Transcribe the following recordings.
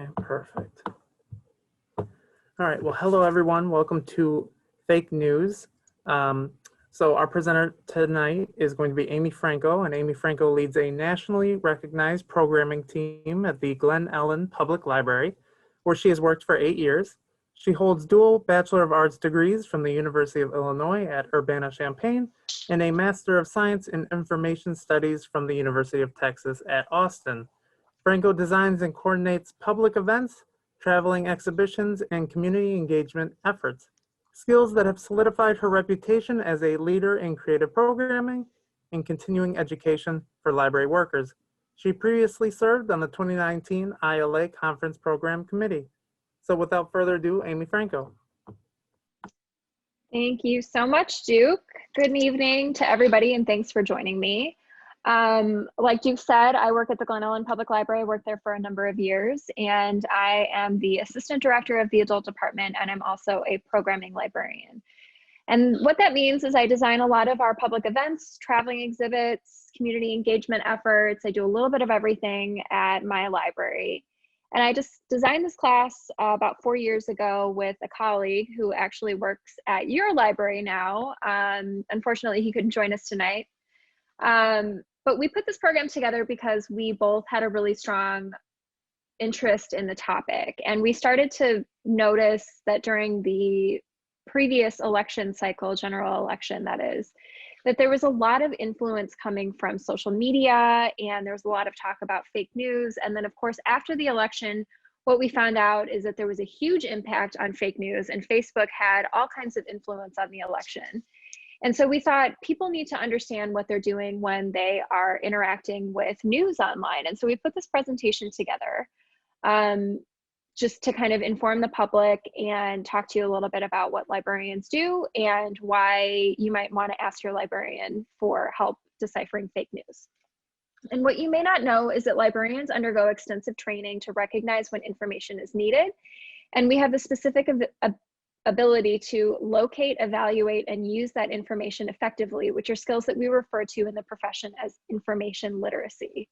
Okay, perfect. All right, well, hello everyone. Welcome to Fake News. So our presenter tonight is going to be Amy Franco, and Amy Franco leads a nationally recognized programming team at the Glen Ellen Public Library, where she has worked for 8 years. She holds dual Bachelor of Arts degrees from the University of Illinois at Urbana-Champaign and a Master of Science in Information Studies from the University of Texas at Austin. Franco designs and coordinates public events, traveling exhibitions, and community engagement efforts, skills that have solidified her reputation as a leader in creative programming and continuing education for library workers. She previously served on the 2019 ILA Conference Program Committee. So without further ado, Amy Franco. Thank you so much, Duke. Good evening to everybody, and thanks for joining me. Like Duke said, I work at the Glen Ellen Public Library. I worked there for a number of years, and I am the assistant director of the adult department, and I'm also a programming librarian. And what that means is I design a lot of our public events, traveling exhibits, community engagement efforts. I do a little bit of everything at my library. And I just designed this class about 4 years ago with a colleague who actually works at your library now. Unfortunately, he couldn't join us tonight. But we put this program together because we both had a really strong interest in the topic. And we started to notice that during the previous election cycle, general election that is, that there was a lot of influence coming from social media, and there was a lot of talk about fake news. And then of course, after the election, what we found out is that there was a huge impact on fake news, and Facebook had all kinds of influence on the election. And so we thought people need to understand what they're doing when they are interacting with news online. And so we put this presentation together just to kind of inform the public and talk to you a little bit about what librarians do and why you might want to ask your librarian for help deciphering fake news. And what you may not know is that librarians undergo extensive training to recognize when information is needed. And we have the specific ability to locate, evaluate, and use that information effectively, which are skills that we refer to in the profession as information literacy.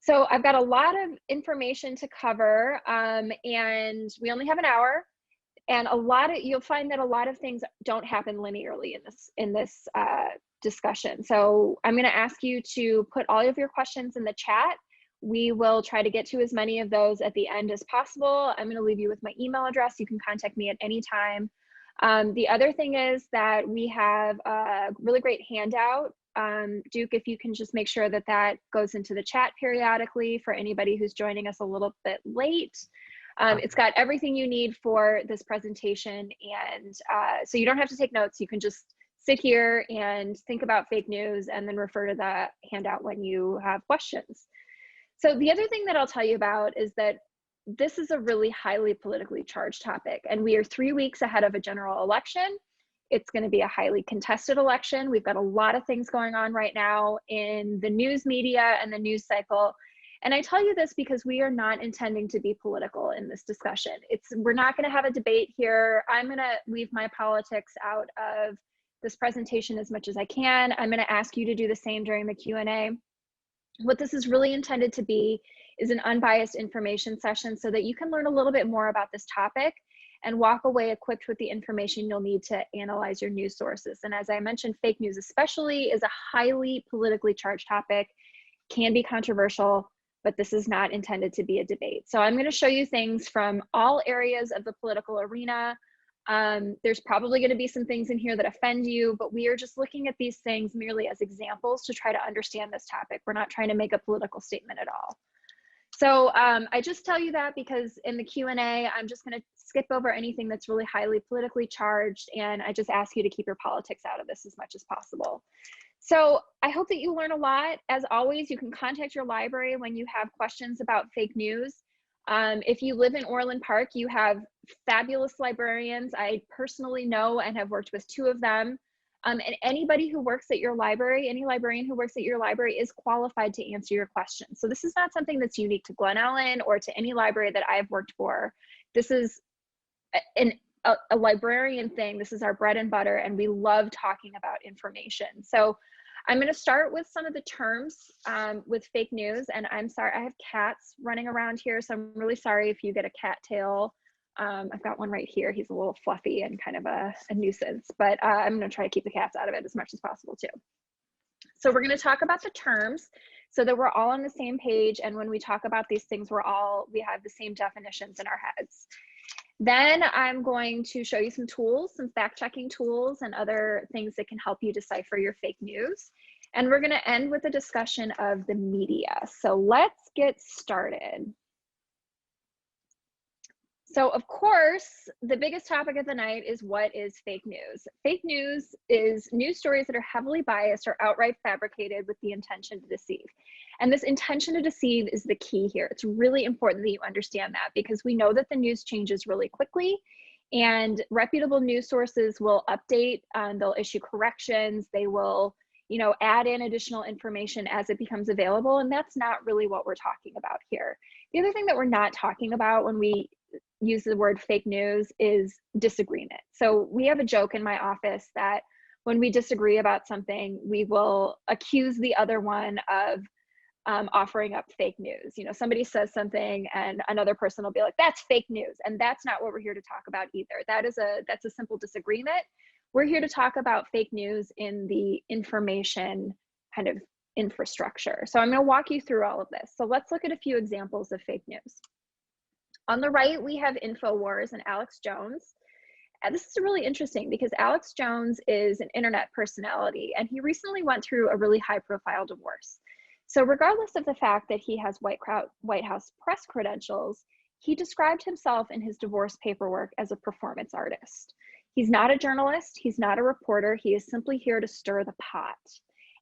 So I've got a lot of information to cover, and we only have an hour, and you'll find that a lot of things don't happen linearly in this discussion. So I'm going to ask you to put all of your questions in the chat. We will try to get to as many of those at the end as possible. I'm going to leave you with my email address. You can contact me at any time. The other thing is that we have a really great handout. Duke, if you can just make sure that that goes into the chat periodically for anybody who's joining us a little bit late. It's got everything you need for this presentation, and so you don't have to take notes. You can just sit here and think about fake news and then refer to the handout when you have questions. So the other thing that I'll tell you about is that this is a really highly politically charged topic, and we are 3 weeks ahead of a general election. It's going to be a highly contested election. We've got a lot of things going on right now in the news media and the news cycle. And I tell you this because we are not intending to be political in this discussion. We're not going to have a debate here. I'm going to leave my politics out of this presentation as much as I can. I'm going to ask you to do the same during the Q&A. What this is really intended to be is an unbiased information session so that you can learn a little bit more about this topic and walk away equipped with the information you'll need to analyze your news sources. And as I mentioned, fake news especially is a highly politically charged topic, can be controversial, but this is not intended to be a debate. So I'm going to show you things from all areas of the political arena. There's probably going to be some things in here that offend you, but we are just looking at these things merely as examples to try to understand this topic. We're not trying to make a political statement at all. So I just tell you that because in the Q&A, I'm just going to skip over anything that's really highly politically charged, and I just ask you to keep your politics out of this as much as possible. So I hope that you learn a lot. As always, you can contact your library when you have questions about fake news. If you live in Orland Park, you have fabulous librarians. I personally know and have worked with 2 of them. And anybody who works at your library, any librarian who works at your library is qualified to answer your questions. So this is not something that's unique to Glen Ellen or to any library that I've worked for. This is a librarian thing. This is our bread and butter, and we love talking about information. So I'm going to start with some of the terms with fake news. And I'm sorry, I have cats running around here, so I'm really sorry if you get a cat tail. I've got one right here. He's a little fluffy and kind of a nuisance, but I'm going to try to keep the cats out of it as much as possible too. So we're going to talk about the terms so that we're all on the same page. And when we talk about these things, we have the same definitions in our heads. Then I'm going to show you some tools, some fact-checking tools and other things that can help you decipher your fake news. And we're going to end with a discussion of the media. So let's get started. So of course, the biggest topic of the night is what is fake news? Fake news is news stories that are heavily biased or outright fabricated with the intention to deceive. And this intention to deceive is the key here. It's really important that you understand that, because we know that the news changes really quickly, and reputable news sources will update, they'll issue corrections, they will, add in additional information as it becomes available. And that's not really what we're talking about here. The other thing that we're not talking about when we use the word fake news is disagreement. So we have a joke in my office that when we disagree about something, we will accuse the other one of offering up fake news. Somebody says something and another person will be like, that's fake news. And that's not what we're here to talk about either. That's a simple disagreement. We're here to talk about fake news in the information kind of infrastructure. So I'm going to walk you through all of this. So let's look at a few examples of fake news. On the right, we have InfoWars and Alex Jones. And this is really interesting because Alex Jones is an internet personality, and he recently went through a really high-profile divorce. So regardless of the fact that he has White House press credentials, he described himself in his divorce paperwork as a performance artist. He's not a journalist, he's not a reporter, he is simply here to stir the pot.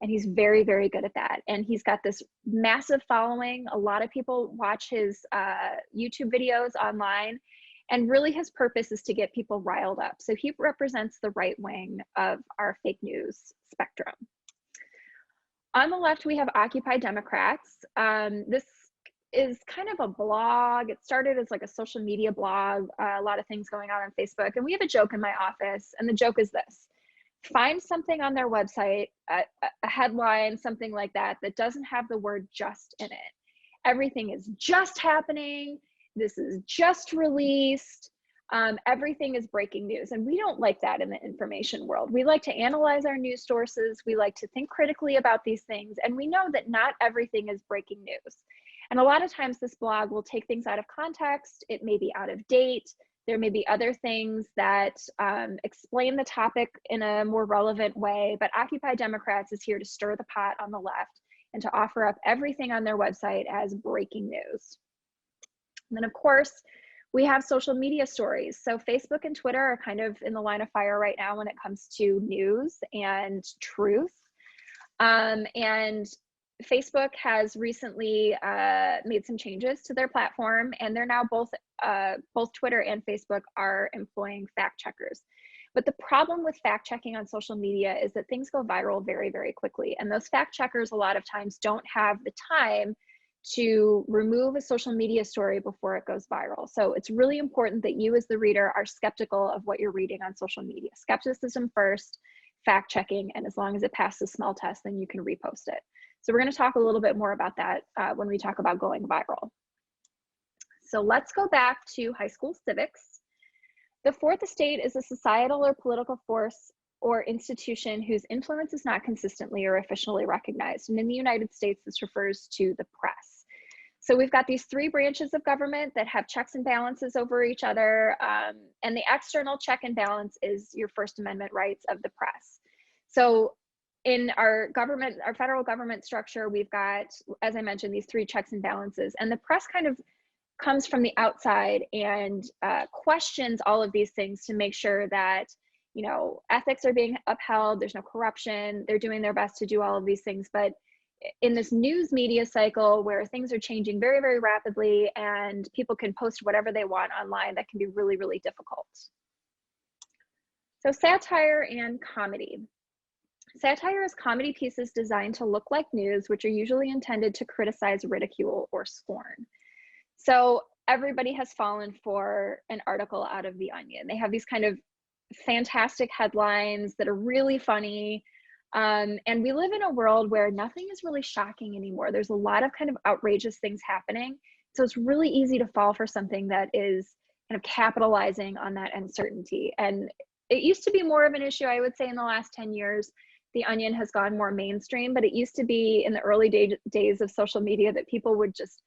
And he's very, very good at that. And he's got this massive following. A lot of people watch his YouTube videos online, and really his purpose is to get people riled up. So he represents the right wing of our fake news spectrum. On the left, we have Occupy Democrats. This is kind of a blog. It started as like a social media blog, a lot of things going on Facebook. And we have a joke in my office, and the joke is this. Find something on their website, a headline, something like that, that doesn't have the word just in it. Everything is just happening. This is just released. Everything is breaking news. And we don't like that in the information world. We like to analyze our news sources. We like to think critically about these things. And we know that not everything is breaking news. And a lot of times this blog will take things out of context. It may be out of date. There may be other things that explain the topic in a more relevant way, but Occupy Democrats is here to stir the pot on the left and to offer up everything on their website as breaking news. And then of course, we have social media stories. So Facebook and Twitter are kind of in the line of fire right now when it comes to news and truth. And Facebook has recently made some changes to their platform, and they're now both Twitter and Facebook are employing fact checkers. But the problem with fact checking on social media is that things go viral very, very quickly. And those fact checkers a lot of times don't have the time to remove a social media story before it goes viral. So it's really important that you as the reader are skeptical of what you're reading on social media. Skepticism first, fact checking, and as long as it passes the smell test, then you can repost it. So we're going to talk a little bit more about that when we talk about going viral. So let's go back to high school civics. The fourth estate is a societal or political force or institution whose influence is not consistently or officially recognized. And in the United States, this refers to the press. So we've got these three branches of government that have checks and balances over each other. And the external check and balance is your First Amendment rights of the press. So in our government, our federal government structure, we've got, as I mentioned, these three checks and balances, and the press kind of comes from the outside and questions all of these things to make sure that, ethics are being upheld, there's no corruption, they're doing their best to do all of these things. But in this news media cycle where things are changing very, very rapidly and people can post whatever they want online, that can be really, really difficult. So satire and comedy. Satire is comedy pieces designed to look like news, which are usually intended to criticize, ridicule, or scorn. So everybody has fallen for an article out of The Onion. They have these kind of fantastic headlines that are really funny. And we live in a world where nothing is really shocking anymore. There's a lot of kind of outrageous things happening. So it's really easy to fall for something that is kind of capitalizing on that uncertainty. And it used to be more of an issue, I would say, in the last 10 years. The Onion has gone more mainstream, but it used to be in the early days of social media that people would just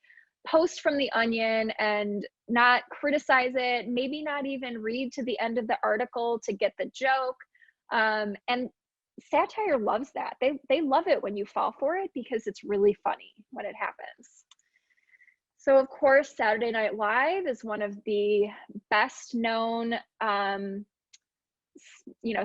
post from the Onion and not criticize it, maybe not even read to the end of the article to get the joke. And satire loves that. They love it when you fall for it because it's really funny when it happens. So of course, Saturday Night Live is one of the best known,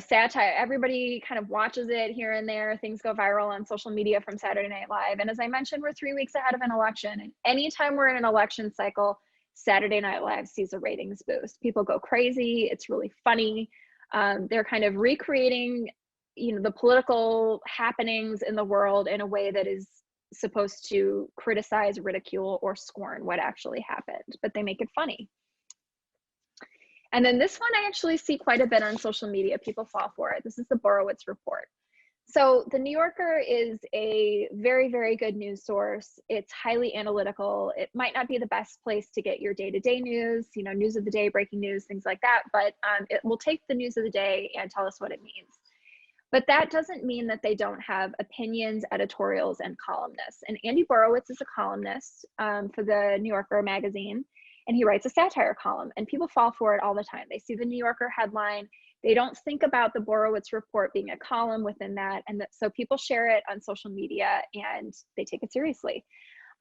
satire. Everybody kind of watches it here and there. Things go viral on social media from Saturday Night Live. And as I mentioned, we're 3 weeks ahead of an election. And anytime we're in an election cycle, Saturday Night Live sees a ratings boost. People go crazy. It's really funny. They're kind of recreating, the political happenings in the world in a way that is supposed to criticize, ridicule, or scorn what actually happened, but they make it funny. And then this one I actually see quite a bit on social media. People fall for it. This is the Borowitz Report. So the New Yorker is a very, very good news source. It's highly analytical. It might not be the best place to get your day-to-day news, news of the day, breaking news, things like that, but it will take the news of the day and tell us what it means. But that doesn't mean that they don't have opinions, editorials, and columnists. And Andy Borowitz is a columnist for the New Yorker magazine, and he writes a satire column, and people fall for it all the time. They see the New Yorker headline. They don't think about the Borowitz Report being a column within that, and so people share it on social media, and they take it seriously.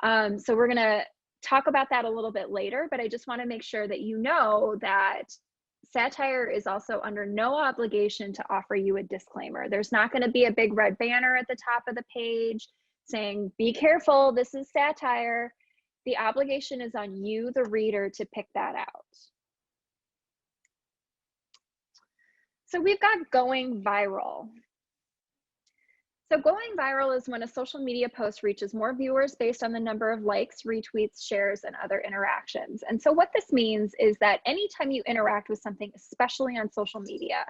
So we're going to talk about that a little bit later, but I just want to make sure that you know that satire is also under no obligation to offer you a disclaimer. There's not going to be a big red banner at the top of the page saying, be careful, this is satire. The obligation is on you, the reader, to pick that out. So we've got going viral. So going viral is when a social media post reaches more viewers based on the number of likes, retweets, shares, and other interactions. And so what this means is that anytime you interact with something, especially on social media,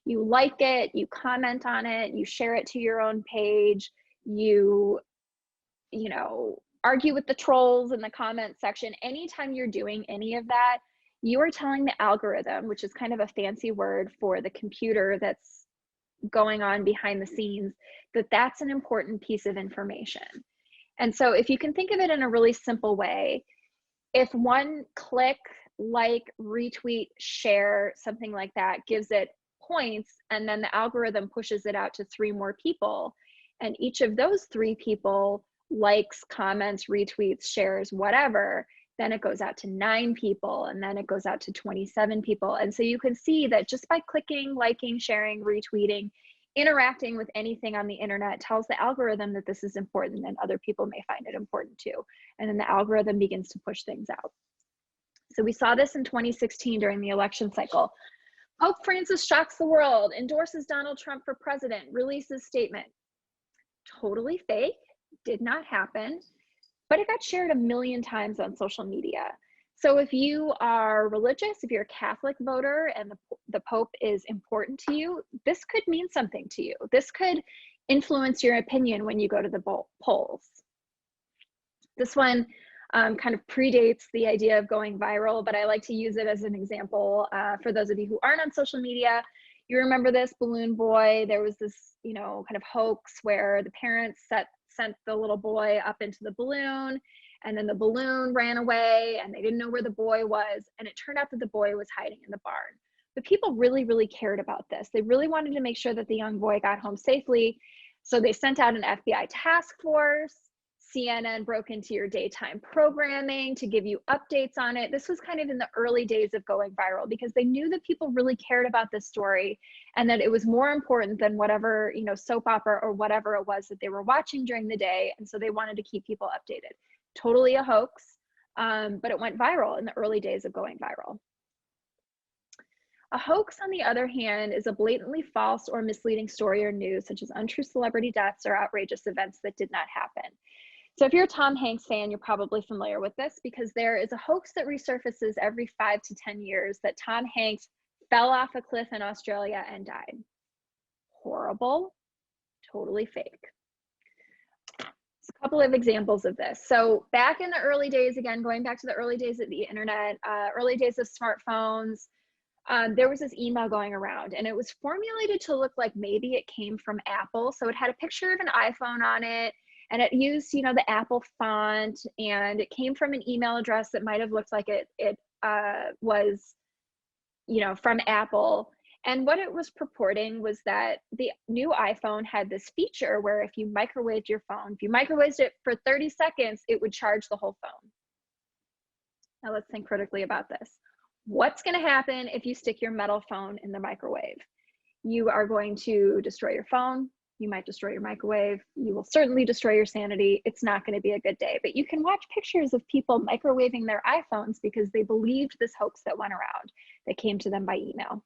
you like it, you comment on it, you share it to your own page, you argue with the trolls in the comment section. Anytime you're doing any of that, you are telling the algorithm, which is kind of a fancy word for the computer that's going on behind the scenes, that that's an important piece of information. And so if you can think of it in a really simple way, if one click, like, retweet, share, something like that gives it points, and then the algorithm pushes it out to 3 more people, and each of those 3 people likes, comments, retweets, shares, whatever, then it goes out to 9 people, and then it goes out to 27 people. And so you can see that just by clicking, liking, sharing, retweeting, interacting with anything on the internet tells the algorithm that this is important, and other people may find it important too. And then the algorithm begins to push things out. So we saw this in 2016 during the election cycle. Pope Francis shocks the world, endorses Donald Trump for president, releases statement. Totally fake, did not happen, but it got shared 1 million times on social media. So if you are religious, if you're a Catholic voter and the Pope is important to you, this could mean something to you. This could influence your opinion when you go to the polls. This one kind of predates the idea of going viral, but I like to use it as an example for those of you who aren't on social media. You remember this balloon boy. There was this, kind of hoax where the parents sent the little boy up into the balloon, and then the balloon ran away and they didn't know where the boy was. And it turned out that the boy was hiding in the barn. But people really, really cared about this. They really wanted to make sure that the young boy got home safely. So they sent out an FBI task force. CNN broke into your daytime programming to give you updates on it. This was kind of in the early days of going viral because they knew that people really cared about this story and that it was more important than whatever, soap opera or whatever it was that they were watching during the day. And so they wanted to keep people updated. Totally a hoax, but it went viral in the early days of going viral. A hoax, on the other hand, is a blatantly false or misleading story or news, such as untrue celebrity deaths or outrageous events that did not happen. So if you're a Tom Hanks fan, you're probably familiar with this because there is a hoax that resurfaces every 5 to 10 years that Tom Hanks fell off a cliff in Australia and died. Horrible, totally fake. A couple of examples of this. So back in the early days, again, going back to the early days of the internet, early days of smartphones, there was this email going around, and it was formulated to look like maybe it came from Apple. So it had a picture of an iPhone on it, and it used, you know, the Apple font, and it came from an email address that might have looked like it was, you know, from Apple. And what it was purporting was that the new iPhone had this feature where if you microwaved your phone, if you microwaved it for 30 seconds, it would charge the whole phone. Now let's think critically about this. What's going to happen if you stick your metal phone in the microwave? You are going to destroy your phone. You might destroy your microwave. You will certainly destroy your sanity. It's not going to be a good day. But you can watch pictures of people microwaving their iPhones because they believed this hoax that went around that came to them by email.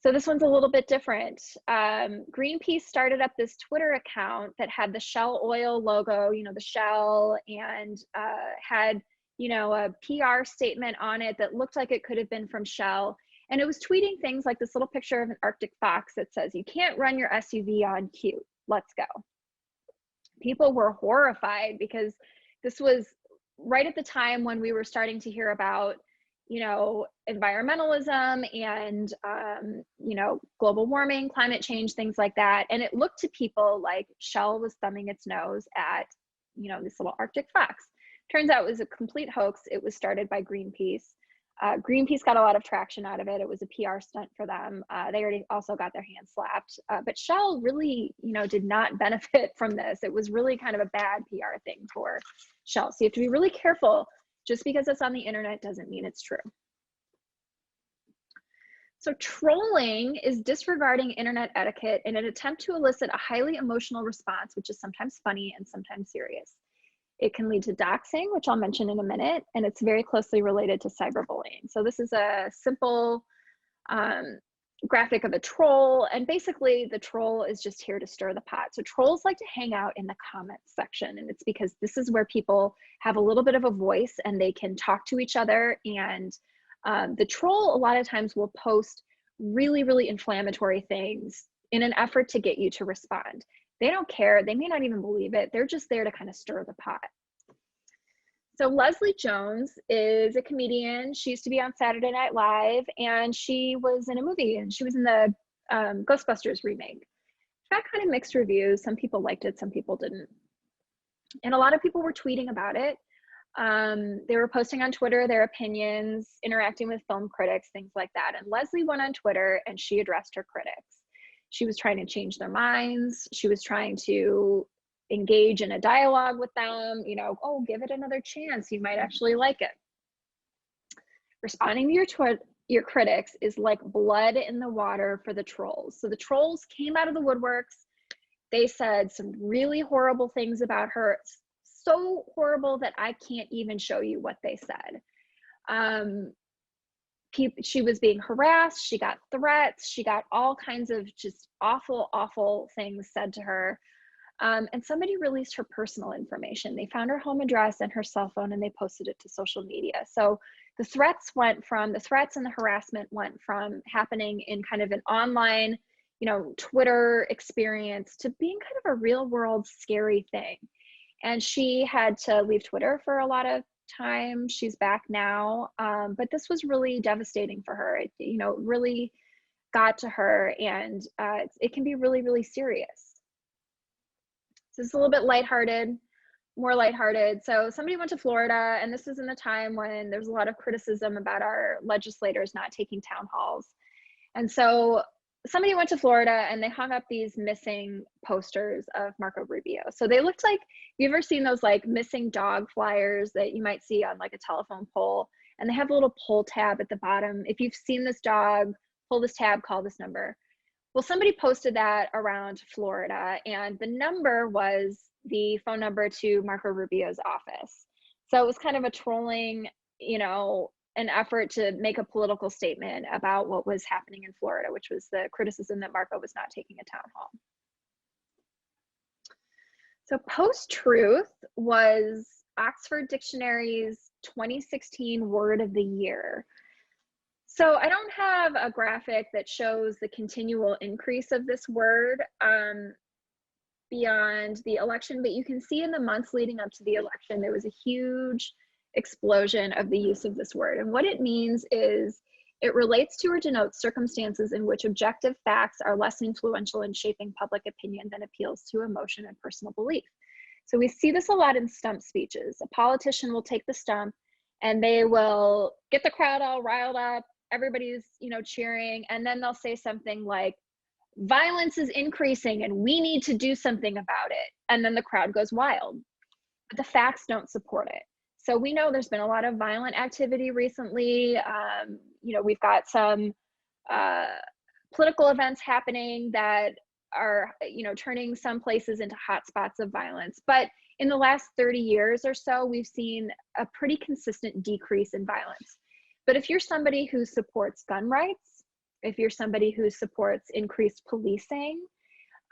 So this one's a little bit different. Greenpeace started up this Twitter account that had the Shell Oil logo, you know, the Shell, and had, you know, a PR statement on it that looked like it could have been from Shell. And it was tweeting things like this little picture of an Arctic fox that says, "You can't run your SUV on cute, let's go." People were horrified because this was right at the time when we were starting to hear about, you know, environmentalism and, you know, global warming, climate change, things like that. And it looked to people like Shell was thumbing its nose at, you know, this little Arctic fox. Turns out it was a complete hoax. It was started by Greenpeace. Greenpeace got a lot of traction out of it. It was a PR stunt for them. They already also got their hands slapped. But Shell really, you know, did not benefit from this. It was really kind of a bad PR thing for Shell. So you have to be really careful. Just because it's on the internet doesn't mean it's true. So trolling is disregarding internet etiquette in an attempt to elicit a highly emotional response, which is sometimes funny and sometimes serious. It can lead to doxing, which I'll mention in a minute, and it's very closely related to cyberbullying. So this is a simple graphic of a troll, and basically the troll is just here to stir the pot. So trolls like to hang out in the comments section, and it's because this is where people have a little bit of a voice and they can talk to each other. And the troll a lot of times will post really, really inflammatory things in an effort to get you to respond. They don't care. They may not even believe it. They're just there to kind of stir the pot. So Leslie Jones is a comedian. She used to be on Saturday Night Live, and she was in a movie, and she was in the Ghostbusters remake. She got kind of mixed reviews. Some people liked it, some people didn't. And a lot of people were tweeting about it. They were posting on Twitter their opinions, interacting with film critics, things like that. And Leslie went on Twitter and she addressed her critics. She was trying to change their minds. She was trying to engage in a dialogue with them, you know, oh, give it another chance. You might actually like it. Responding to your critics is like blood in the water for the trolls. So the trolls came out of the woodworks. They said some really horrible things about her. So horrible that I can't even show you what they said. She was being harassed, she got threats, she got all kinds of just awful, awful things said to her. And somebody released her personal information. They found her home address and her cell phone, and they posted it to social media. So the threats and the harassment went from happening in kind of an online, you know, Twitter experience to being kind of a real world scary thing. And she had to leave Twitter for a lot of time. She's back now, but this was really devastating for her. It, you know, really got to her, and it can be really, really serious. So it's a little bit lighthearted, more lighthearted. So somebody went to Florida, and this was in the time when there's a lot of criticism about our legislators not taking town halls. And so somebody went to Florida and they hung up these missing posters of Marco Rubio. So they looked like, you ever seen those like missing dog flyers that you might see on like a telephone pole? And they have a little pull tab at the bottom. If you've seen this dog, pull this tab, call this number. Well, somebody posted that around Florida, and the number was the phone number to Marco Rubio's office. So it was kind of a trolling, you know, an effort to make a political statement about what was happening in Florida, which was the criticism that Marco was not taking a town hall. So post-truth was Oxford Dictionary's 2016 word of the year. So I don't have a graphic that shows the continual increase of this word beyond the election, but you can see in the months leading up to the election, there was a huge explosion of the use of this word. And what it means is it relates to or denotes circumstances in which objective facts are less influential in shaping public opinion than appeals to emotion and personal belief. So we see this a lot in stump speeches. A politician will take the stump and they will get the crowd all riled up. Everybody's, cheering. And then they'll say something like, violence is increasing and we need to do something about it. And then the crowd goes wild, but the facts don't support it. So we know there's been a lot of violent activity recently. We've got some political events happening that are, turning some places into hotspots of violence. But in the last 30 years or so, we've seen a pretty consistent decrease in violence. But if you're somebody who supports gun rights, if you're somebody who supports increased policing,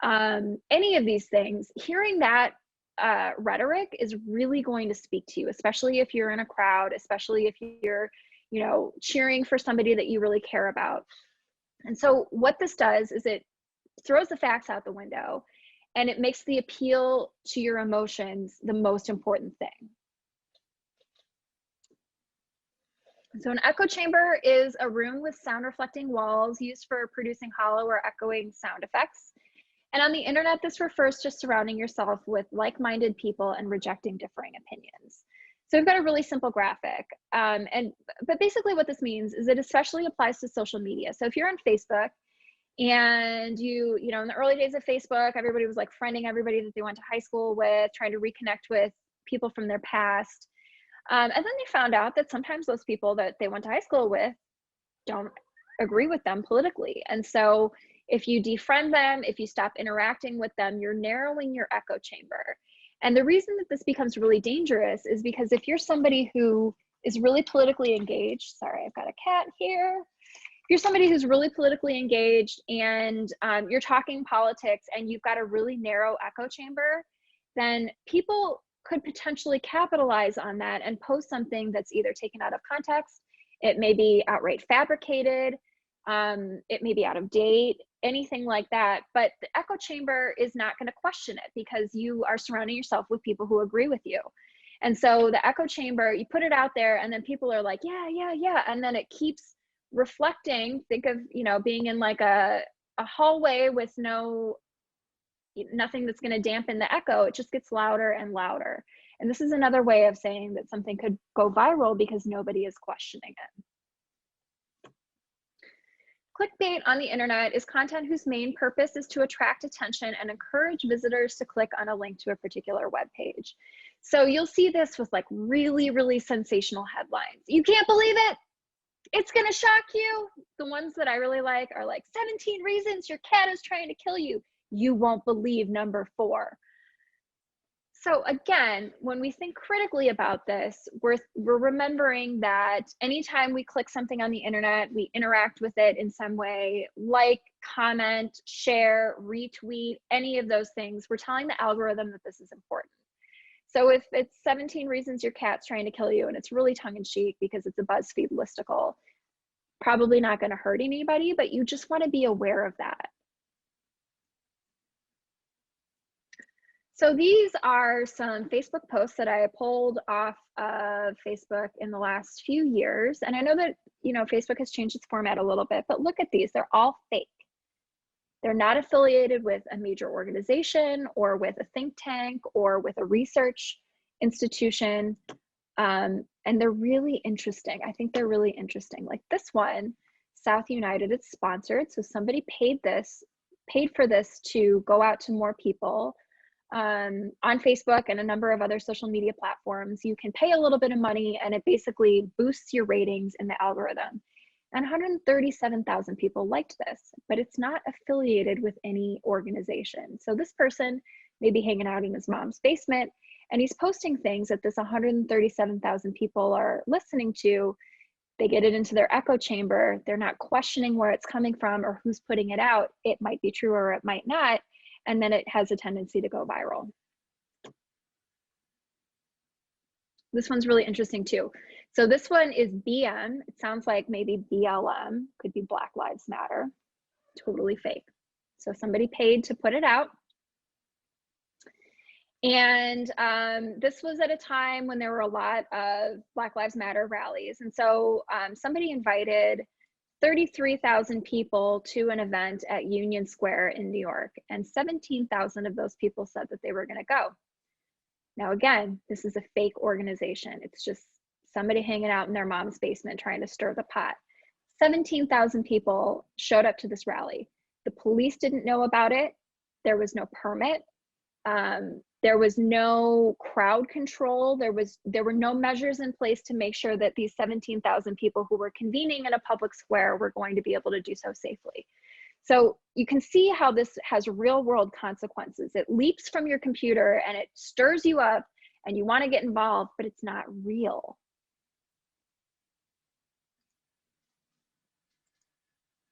any of these things, hearing that rhetoric is really going to speak to you, especially if you're in a crowd, especially if you're, cheering for somebody that you really care about. And so what this does is it throws the facts out the window and it makes the appeal to your emotions the most important thing. So an echo chamber is a room with sound reflecting walls used for producing hollow or echoing sound effects. And on the internet, this refers to surrounding yourself with like-minded people and rejecting differing opinions. So we've got a really simple graphic. But basically what this means is it especially applies to social media. So if you're on Facebook and you in the early days of Facebook, everybody was like friending everybody that they went to high school with, trying to reconnect with people from their past. And then they found out that sometimes those people that they went to high school with don't agree with them politically. And so if you defriend them, if you stop interacting with them, you're narrowing your echo chamber. And the reason that this becomes really dangerous is because if you're somebody who is really politically engaged, sorry, I've got a cat here. If you're somebody who's really politically engaged and you're talking politics and you've got a really narrow echo chamber, then people could potentially capitalize on that and post something that's either taken out of context, it may be outright fabricated, it may be out of date, anything like that. But the echo chamber is not going to question it because you are surrounding yourself with people who agree with you. And so the echo chamber, you put it out there and then people are like, yeah, yeah, yeah. And then it keeps reflecting. Think of, being in like a hallway with nothing that's going to dampen the echo. It just gets louder and louder. And this is another way of saying that something could go viral because nobody is questioning it. Clickbait on the internet is content whose main purpose is to attract attention and encourage visitors to click on a link to a particular web page. So you'll see this with like really, really sensational headlines. You can't believe it. It's going to shock you. The ones that I really like are like 17 reasons your cat is trying to kill you. You won't believe number 4. So again, when we think critically about this, we're remembering that anytime we click something on the internet, we interact with it in some way, like, comment, share, retweet, any of those things, we're telling the algorithm that this is important. So if it's 17 reasons your cat's trying to kill you and it's really tongue-in-cheek because it's a BuzzFeed listicle, probably not going to hurt anybody, but you just want to be aware of that. So these are some Facebook posts that I pulled off of Facebook in the last few years. And I know that, Facebook has changed its format a little bit, but look at these, they're all fake. They're not affiliated with a major organization or with a think tank or with a research institution. And they're really interesting. I think they're really interesting. Like this one, South United, it's sponsored. So somebody paid for this to go out to more people. On Facebook and a number of other social media platforms. You can pay a little bit of money and it basically boosts your ratings in the algorithm. And 137,000 people liked this, but it's not affiliated with any organization. So this person may be hanging out in his mom's basement and he's posting things that this 137,000 people are listening to. They get it into their echo chamber. They're not questioning where it's coming from or who's putting it out. It might be true or it might not. And then it has a tendency to go viral. This one's really interesting too. So this one is BM. It sounds like maybe BLM, could be Black Lives Matter. Totally fake. So somebody paid to put it out. And this was at a time when there were a lot of Black Lives Matter rallies. And so somebody invited 33,000 people to an event at Union Square in New York, and 17,000 of those people said that they were going to go. Now, again, this is a fake organization. It's just somebody hanging out in their mom's basement trying to stir the pot. 17,000 people showed up to this rally. The police didn't know about it. There was no permit. There was no crowd control. There were no measures in place to make sure that these 17,000 people who were convening in a public square were going to be able to do so safely. So you can see how this has real world consequences. It leaps from your computer and it stirs you up and you want to get involved, but it's not real.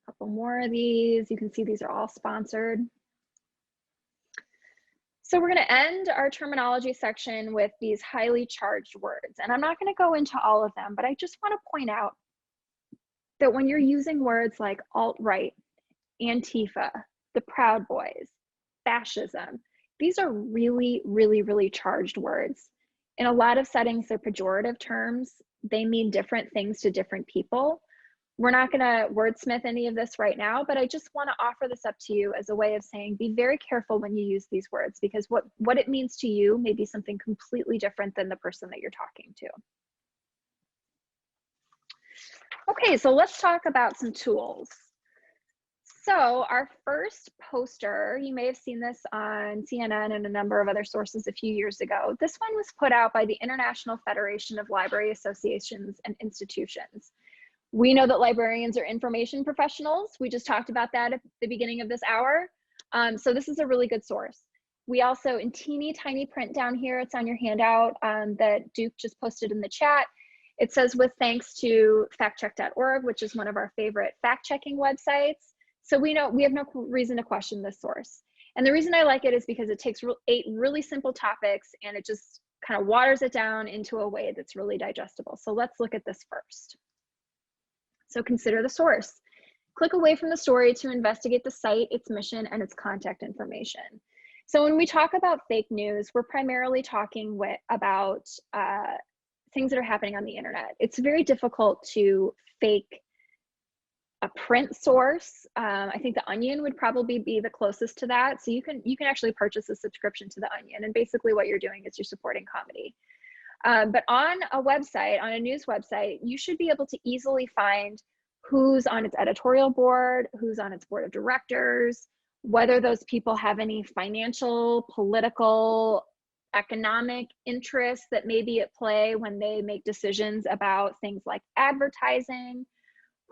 A couple more of these. You can see these are all sponsored. So we're going to end our terminology section with these highly charged words. And I'm not going to go into all of them, but I just want to point out that when you're using words like alt-right, Antifa, the Proud Boys, fascism, these are really, really, really charged words. In a lot of settings, they're pejorative terms. They mean different things to different people. We're not going to wordsmith any of this right now, but I just want to offer this up to you as a way of saying, be very careful when you use these words, because what it means to you may be something completely different than the person that you're talking to. Okay, so let's talk about some tools. So our first poster, you may have seen this on CNN and a number of other sources a few years ago. This one was put out by the International Federation of Library Associations and Institutions. We know that librarians are information professionals. We just talked about that at the beginning of this hour. So this is a really good source. We also, in teeny tiny print down here, it's on your handout that Duke just posted in the chat. It says, with thanks to factcheck.org, which is one of our favorite fact-checking websites. So we have no reason to question this source. And the reason I like it is because it takes 8 really simple topics and it just kind of waters it down into a way that's really digestible. So let's look at this first. So consider the source. Click away from the story to investigate the site, its mission, and its contact information. So when we talk about fake news, we're primarily talking about things that are happening on the internet. It's very difficult to fake a print source. I think The Onion would probably be the closest to that. So you can actually purchase a subscription to The Onion, and basically what you're doing is you're supporting comedy. But on a website, on a news website, you should be able to easily find who's on its editorial board, who's on its board of directors, whether those people have any financial, political, economic interests that may be at play when they make decisions about things like advertising.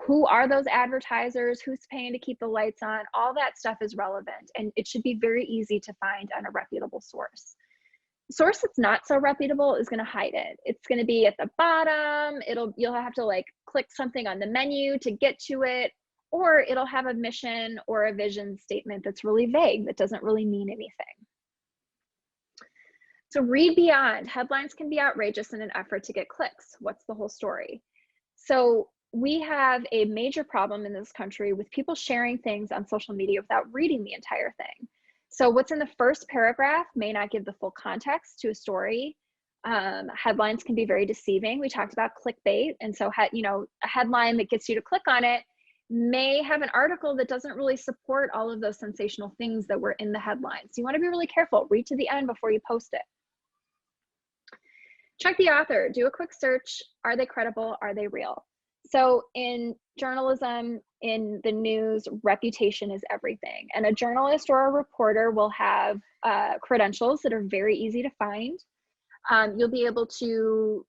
Who are those advertisers? Who's paying to keep the lights on? All that stuff is relevant, and it should be very easy to find on a reputable source. Source that's not so reputable is going to hide it. It's going to be at the bottom. You'll have to like click something on the menu to get to it, or it'll have a mission or a vision statement that's really vague, that doesn't really mean anything. So read beyond. Headlines can be outrageous in an effort to get clicks. What's the whole story? So we have a major problem in this country with people sharing things on social media without reading the entire thing. So what's in the first paragraph may not give the full context to a story. Headlines can be very deceiving. We talked about clickbait. And so, a headline that gets you to click on it may have an article that doesn't really support all of those sensational things that were in the headline. So you want to be really careful. Read to the end before you post it. Check the author. Do a quick search. Are they credible? Are they real? So in journalism, in the news, reputation is everything. And a journalist or a reporter will have credentials that are very easy to find. You'll be able to,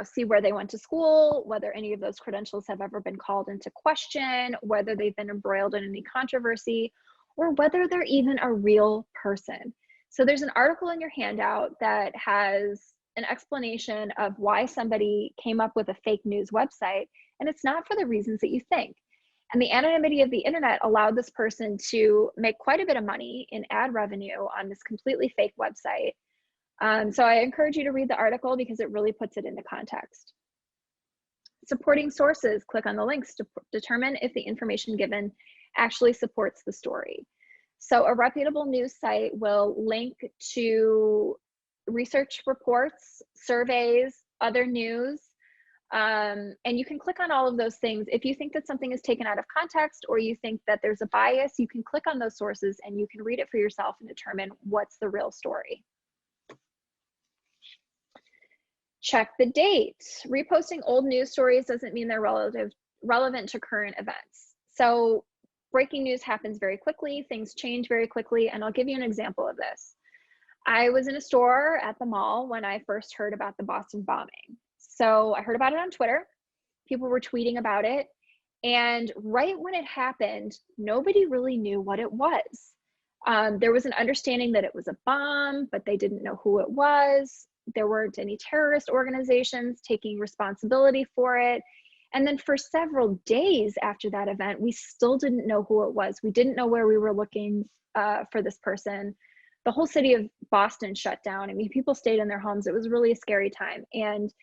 see where they went to school, whether any of those credentials have ever been called into question, whether they've been embroiled in any controversy, or whether they're even a real person. So there's an article in your handout that has an explanation of why somebody came up with a fake news website, and it's not for the reasons that you think. And the anonymity of the internet allowed this person to make quite a bit of money in ad revenue on this completely fake website. So I encourage you to read the article because it really puts it into context. Supporting sources, click on the links to determine if the information given actually supports the story. So a reputable news site will link to research reports, surveys, other news, and you can click on all of those things. If you think that something is taken out of context or you think that there's a bias, you can click on those sources and you can read it for yourself and determine what's the real story. Check the date. Reposting old news stories doesn't mean they're relevant to current events. So breaking news happens very quickly, things change very quickly, and I'll give you an example of this. I was in a store at the mall when I first heard about the Boston bombing. So I heard about it on Twitter. People were tweeting about it. And right when it happened, nobody really knew what it was. There was an understanding that it was a bomb, but they didn't know who it was. There weren't any terrorist organizations taking responsibility for it. And then for several days after that event, we still didn't know who it was. We didn't know where we were looking for this person. The whole city of Boston shut down. I mean, people stayed in their homes. It was really a scary time. And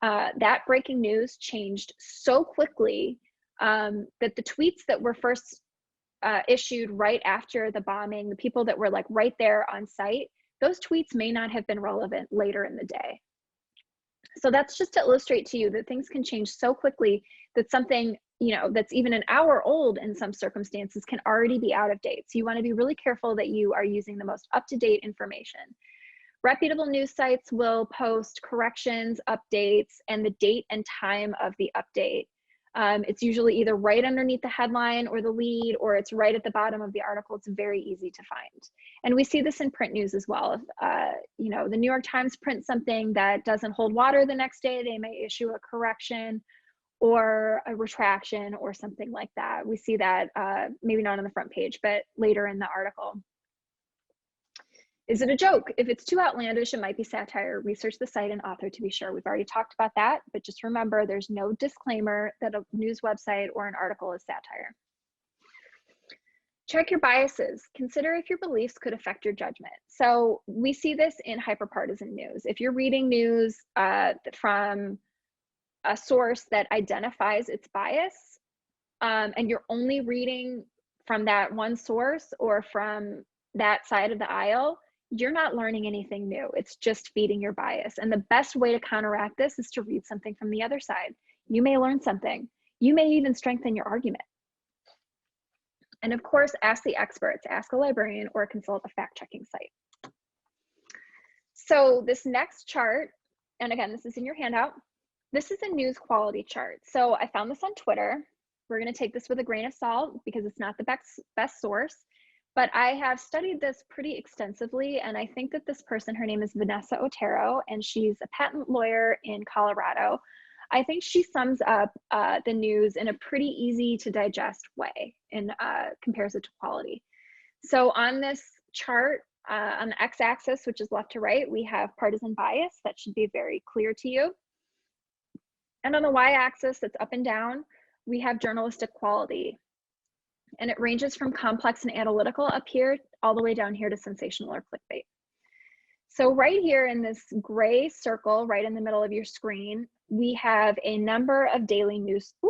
that breaking news changed so quickly that the tweets that were first issued right after the bombing, the people that were like right there on site, those tweets may not have been relevant later in the day. So that's just to illustrate to you that things can change so quickly that something, you know, that's even an hour old in some circumstances can already be out of date. So you want to be really careful that you are using the most up-to-date information. Reputable news sites will post corrections, updates, and the date and time of the update. It's usually either right underneath the headline or the lead, or it's right at the bottom of the article. It's very easy to find. And we see this in print news as well. If, you know, the New York Times prints something that doesn't hold water the next day, they may issue a correction or a retraction or something like that. We see that maybe not on the front page, but later in the article. Is it a joke? If it's too outlandish, it might be satire. Research the site and author to be sure. We've already talked about that, but just remember there's no disclaimer that a news website or an article is satire. Check your biases. Consider if your beliefs could affect your judgment. So we see this in hyperpartisan news. If you're reading news from a source that identifies its bias, and you're only reading from that one source or from that side of the aisle, you're not learning anything new. It's just feeding your bias. And the best way to counteract this is to read something from the other side. You may learn something. You may even strengthen your argument. And of course, ask the experts, ask a librarian or consult a fact-checking site. So this next chart, and again, this is in your handout, this is a news quality chart. So I found this on Twitter. We're gonna take this with a grain of salt because it's not the best source. But I have studied this pretty extensively, and I think that this person, her name is Vanessa Otero, and she's a patent lawyer in Colorado. I think she sums up the news in a pretty easy to digest way and compares it to quality. So on this chart, on the x-axis, which is left to right, we have partisan bias. That should be very clear to you. And on the y-axis, that's up and down, we have journalistic quality. And it ranges from complex and analytical up here all the way down here to sensational or clickbait. So right here in this gray circle, right in the middle of your screen, we have a number of daily news, we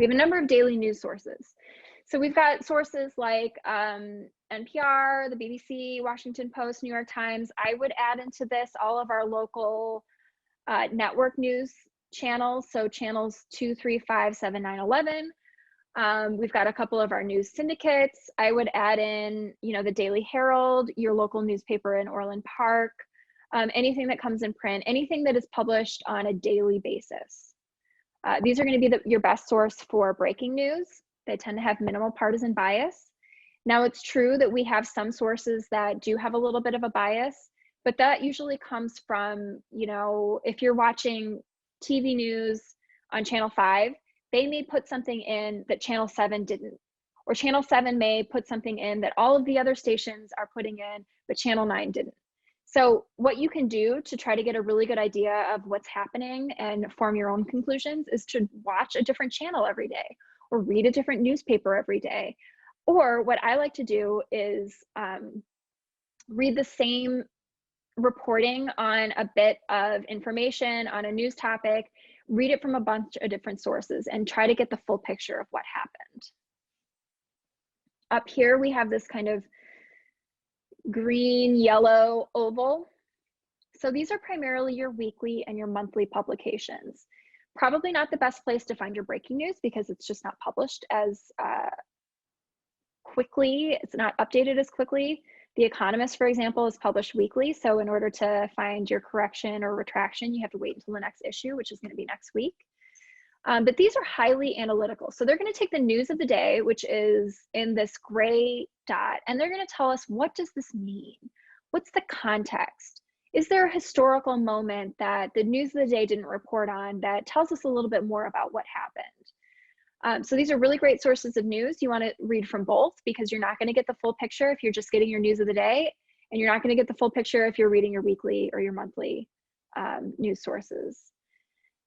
have a number of daily news sources. So we've got sources like NPR, the BBC, Washington Post, New York Times. I would add into this all of our local network news channels. So channels 2, 3, 5, 7, 9, 11. We've got a couple of our news syndicates. I would add in, you know, the Daily Herald, your local newspaper in Orland Park, anything that comes in print, anything that is published on a daily basis. These are going to be your best source for breaking news. They tend to have minimal partisan bias. Now, it's true that we have some sources that do have a little bit of a bias, but that usually comes from, you know, if you're watching TV news on Channel 5, they may put something in that Channel 7 didn't, or Channel 7 may put something in that all of the other stations are putting in, but Channel 9 didn't. So what you can do to try to get a really good idea of what's happening and form your own conclusions is to watch a different channel every day or read a different newspaper every day. Or what I like to do is read the same reporting on a bit of information on a news topic, read it from a bunch of different sources and try to get the full picture of what happened. Up here, we have this kind of green, yellow oval. So these are primarily your weekly and your monthly publications. Probably not the best place to find your breaking news because it's just not published as quickly. It's not updated as quickly. The Economist, for example, is published weekly. So in order to find your correction or retraction, you have to wait until the next issue, which is going to be next week. But these are highly analytical. So they're going to take the news of the day, which is in this gray dot, and they're going to tell us, what does this mean? What's the context? Is there a historical moment that the news of the day didn't report on that tells us a little bit more about what happened? So these are really great sources of news. You want to read from both because you're not going to get the full picture if you're just getting your news of the day, and you're not going to get the full picture if you're reading your weekly or your monthly news sources.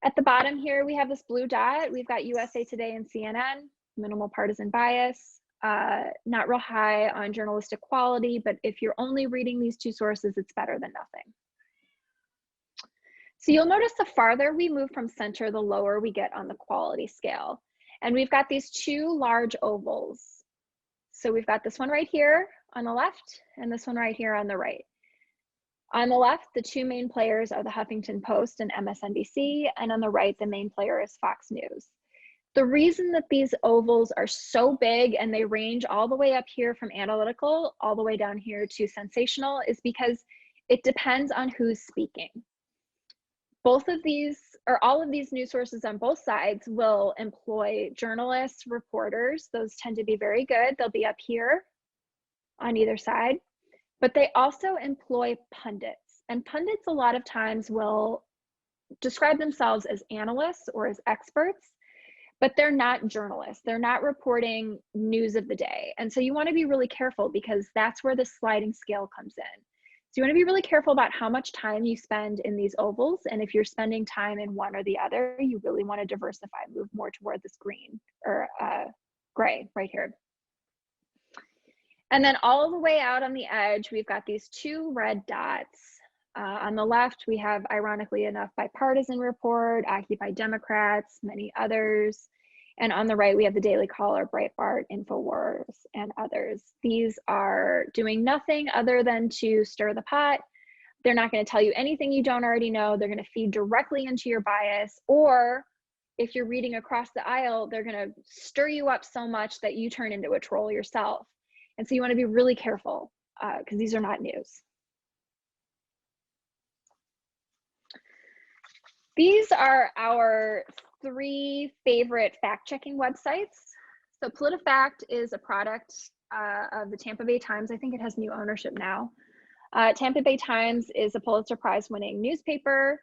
At the bottom here, we have this blue dot. We've got USA Today and CNN, minimal partisan bias, not real high on journalistic quality, but if you're only reading these two sources, it's better than nothing. So you'll notice the farther we move from center, the lower we get on the quality scale. And we've got these two large ovals. So we've got this one right here on the left and this one right here on the right. On the left, the two main players are the Huffington Post and MSNBC, and on the right, the main player is Fox News. The reason that these ovals are so big and they range all the way up here from analytical all the way down here to sensational is because it depends on who's speaking. Both of these, or all of these news sources on both sides will employ journalists, reporters. Those tend to be very good. They'll be up here on either side. But they also employ pundits. And pundits a lot of times will describe themselves as analysts or as experts, but they're not journalists. They're not reporting news of the day. And so you want to be really careful because that's where the sliding scale comes in. So you want to be really careful about how much time you spend in these ovals. And if you're spending time in one or the other, you really want to diversify, move more toward this green or gray right here. And then all the way out on the edge, we've got these two red dots. On the left, we have, ironically enough, Bipartisan Report, Occupy Democrats, many others. And on the right, we have the Daily Caller, Breitbart, InfoWars, and others. These are doing nothing other than to stir the pot. They're not going to tell you anything you don't already know. They're going to feed directly into your bias. Or if you're reading across the aisle, they're going to stir you up so much that you turn into a troll yourself. And so you want to be really careful because these are not news. These are our 3 favorite fact-checking websites. So PolitiFact is a product of the Tampa Bay Times. I think it has new ownership now. Tampa Bay Times is a Pulitzer Prize winning newspaper.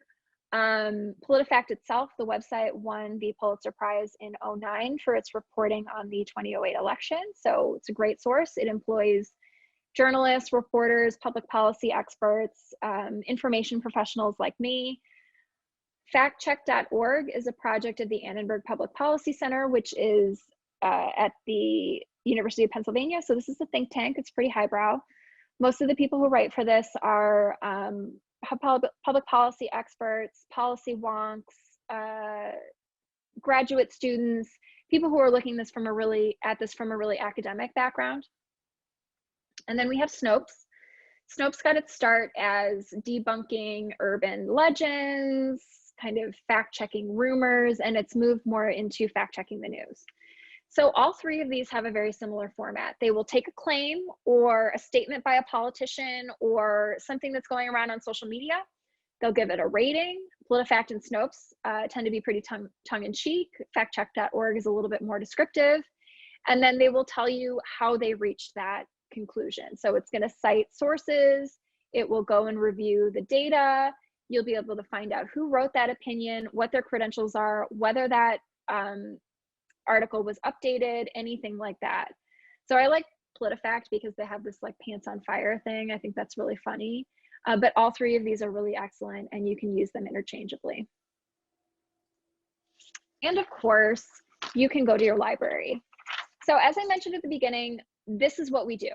PolitiFact itself, the website, won the Pulitzer Prize in 2009 for its reporting on the 2008 election. So it's a great source. It employs journalists, reporters, public policy experts, information professionals like me. Factcheck.org is a project of the Annenberg Public Policy Center, which is at the University of Pennsylvania. So this is a think tank. It's pretty highbrow. Most of the people who write for this are public policy experts, policy wonks, graduate students, people who are looking at this from a really academic background. And then we have Snopes. Snopes got its start as debunking urban legends, kind of fact-checking rumors, and it's moved more into fact-checking the news. So all 3 of these have a very similar format. They will take a claim or a statement by a politician or something that's going around on social media. They'll give it a rating. PolitiFact and Snopes tend to be pretty tongue-in-cheek. Factcheck.org is a little bit more descriptive. And then they will tell you how they reached that conclusion. So it's going to cite sources. It will go and review the data. You'll be able to find out who wrote that opinion, what their credentials are, whether that article was updated, anything like that. So I like PolitiFact because they have this like pants on fire thing. I think that's really funny. But all 3 of these are really excellent and you can use them interchangeably. And of course, you can go to your library. So as I mentioned at the beginning, this is what we do.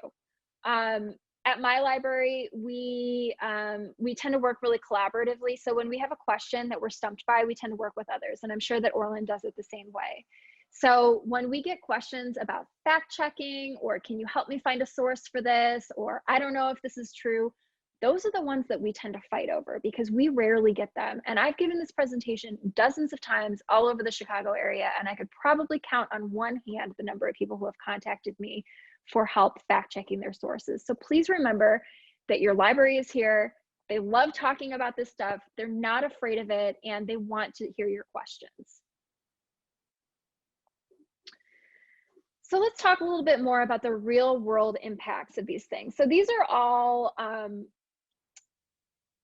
at my library, we tend to work really collaboratively. So when we have a question that we're stumped by, we tend to work with others. And I'm sure that Orland does it the same way. So when we get questions about fact checking, or can you help me find a source for this, or I don't know if this is true, those are the ones that we tend to fight over because we rarely get them. And I've given this presentation dozens of times all over the Chicago area, and I could probably count on one hand the number of people who have contacted me for help fact checking their sources. So please remember that your library is here. They love talking about this stuff. They're not afraid of it, and they want to hear your questions. So let's talk a little bit more about the real world impacts of these things. So these are all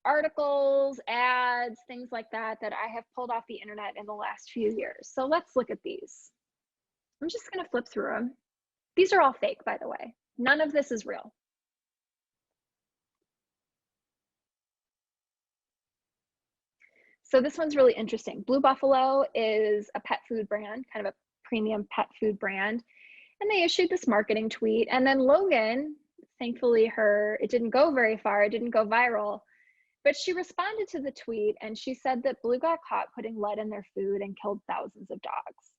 articles, ads, things like that that I have pulled off the internet in the last few years. So let's look at these. I'm just going to flip through them. These are all fake, by the way. None of this is real. So this one's really interesting. Blue Buffalo is a pet food brand, kind of a premium pet food brand. And they issued this marketing tweet. And then Logan, thankfully it didn't go very far, it didn't go viral, but she responded to the tweet and she said that Blue got caught putting lead in their food and killed thousands of dogs.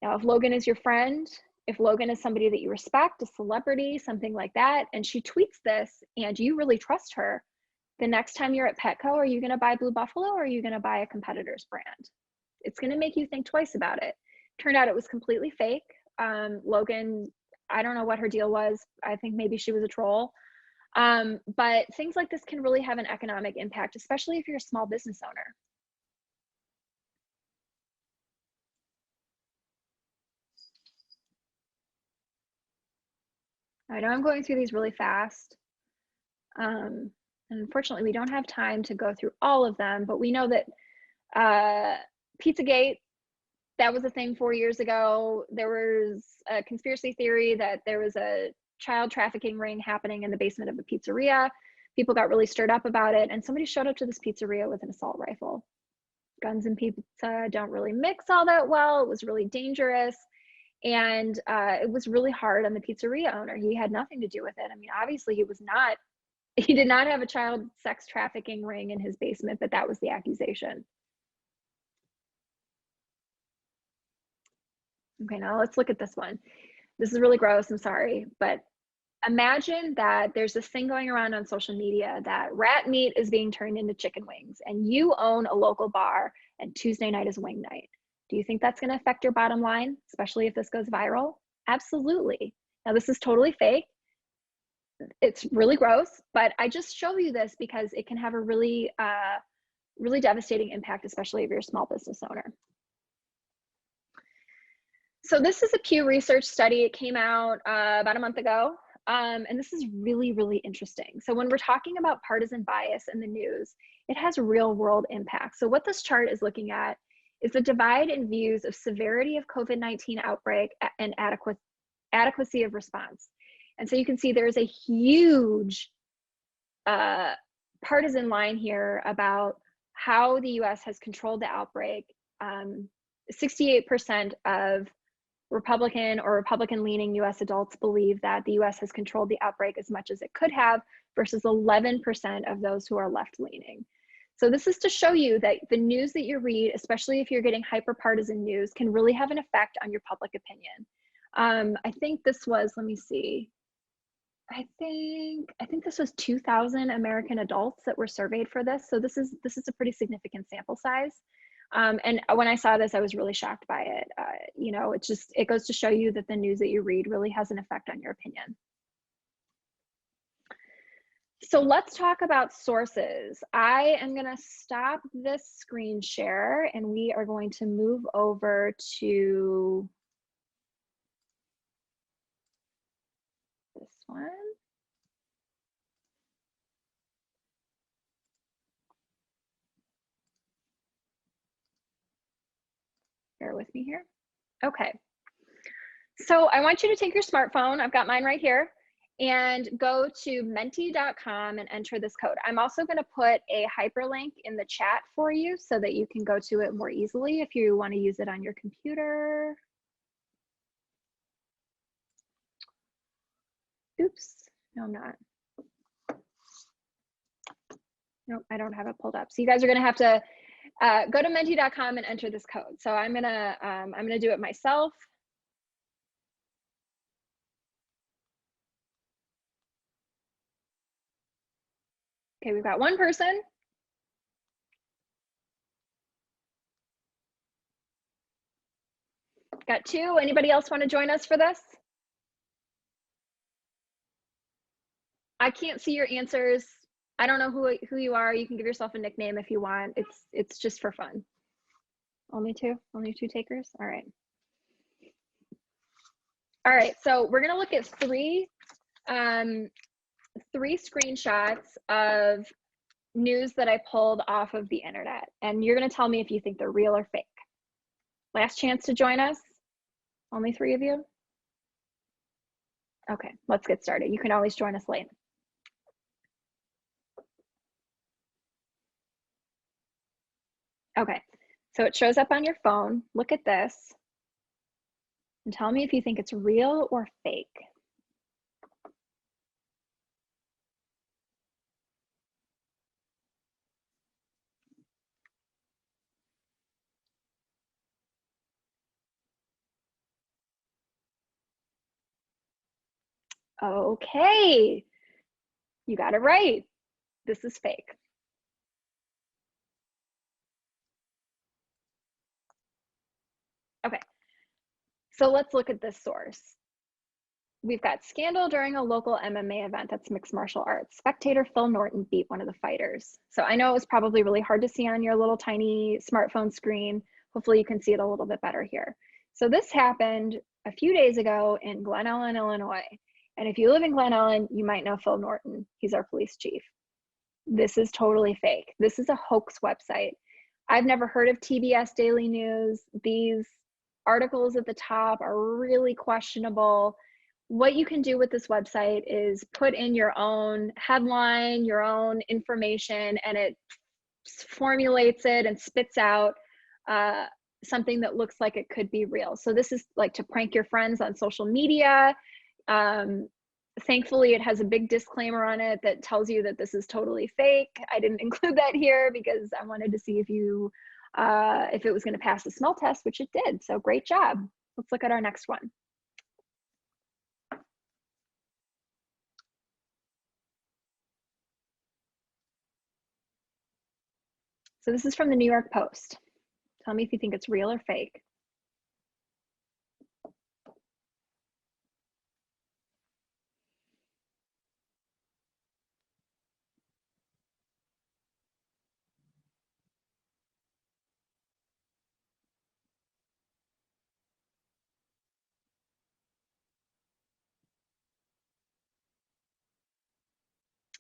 Now, if Logan is your friend, if Logan is somebody that you respect, a celebrity, something like that, and she tweets this and you really trust her, the next time you're at Petco, are you going to buy Blue Buffalo or are you going to buy a competitor's brand? It's going to make you think twice about it. Turned out it was completely fake. Logan, I don't know what her deal was. I think maybe she was a troll. But things like this can really have an economic impact, especially if you're a small business owner. I know I'm going through these really fast. And unfortunately, we don't have time to go through all of them, but we know that Pizzagate, that was a thing 4 years ago. There was a conspiracy theory that there was a child trafficking ring happening in the basement of a pizzeria. People got really stirred up about it, and somebody showed up to this pizzeria with an assault rifle. Guns and pizza don't really mix all that well. It was really dangerous. And it was really hard on the pizzeria owner. He had nothing to do with it. I mean, obviously he did not have a child sex trafficking ring in his basement, but that was the accusation. Okay, now let's look at this one. This is really gross, I'm sorry, but imagine that there's this thing going around on social media that rat meat is being turned into chicken wings, and you own a local bar and Tuesday night is wing night. Do you think that's going to affect your bottom line, especially if this goes viral? Absolutely. Now, this is totally fake. It's really gross, but I just show you this because it can have a really, really devastating impact, especially if you're a small business owner. So this is a Pew Research Study. It came out about a month ago. And this is really, really interesting. So when we're talking about partisan bias in the news, it has real world impact. So what this chart is looking at is the divide in views of severity of COVID-19 outbreak and adequacy of response. And so you can see there's a huge partisan line here about how the US has controlled the outbreak. 68% of Republican or Republican-leaning US adults believe that the US has controlled the outbreak as much as it could have, versus 11% of those who are left-leaning. So this is to show you that the news that you read, especially if you're getting hyper-partisan news, can really have an effect on your public opinion. I think this was, let me see, I think this was 2,000 American adults that were surveyed for this. So this is a pretty significant sample size. And when I saw this, I was really shocked by it. You know, it goes to show you that the news that you read really has an effect on your opinion. So let's talk about sources. I am going to stop this screen share and we are going to move over to this one. Bear with me here. Okay. So I want you to take your smartphone. I've got mine right here. And go to menti.com and enter this code. I'm also going to put a hyperlink in the chat for you so that you can go to it more easily if you want to use it on your computer. Oops, no, I'm not. Nope, I don't have it pulled up. So you guys are gonna have to go to menti.com and enter this code. So I'm gonna do it myself. Okay, we've got one person. Got two. Anybody else want to join us for this? I can't see your answers. I don't know who you are. You can give yourself a nickname if you want. It's just for fun. Only two takers. All right. All right. So we're gonna look at three screenshots of news that I pulled off of the internet, and you're gonna tell me if you think they're real or fake. Last chance to join us. Only three of you. Okay, let's get started. You can always join us late. Okay, so it shows up on your phone. Look at this and tell me if you think it's real or fake. Okay, you got it right. This is fake. Okay, so let's look at this source. We've got scandal during a local MMA event that's mixed martial arts. Spectator Phil Norton beat one of the fighters. So I know it was probably really hard to see on your little tiny smartphone screen. Hopefully you can see it a little bit better here. So this happened a few days ago in Glen Ellen, Illinois. And if you live in Glen Ellen, you might know Phil Norton. He's our police chief. This is totally fake. This is a hoax website. I've never heard of TBS Daily News. These articles at the top are really questionable. What you can do with this website is put in your own headline, your own information, and it formulates it and spits out something that looks like it could be real. So this is like to prank your friends on social media. Thankfully, it has a big disclaimer on it that tells you that this is totally fake. I didn't include that here because I wanted to see if it was going to pass the smell test, which it did. So great job. Let's look at our next one. So this is from the New York Post. Tell me if you think it's real or fake.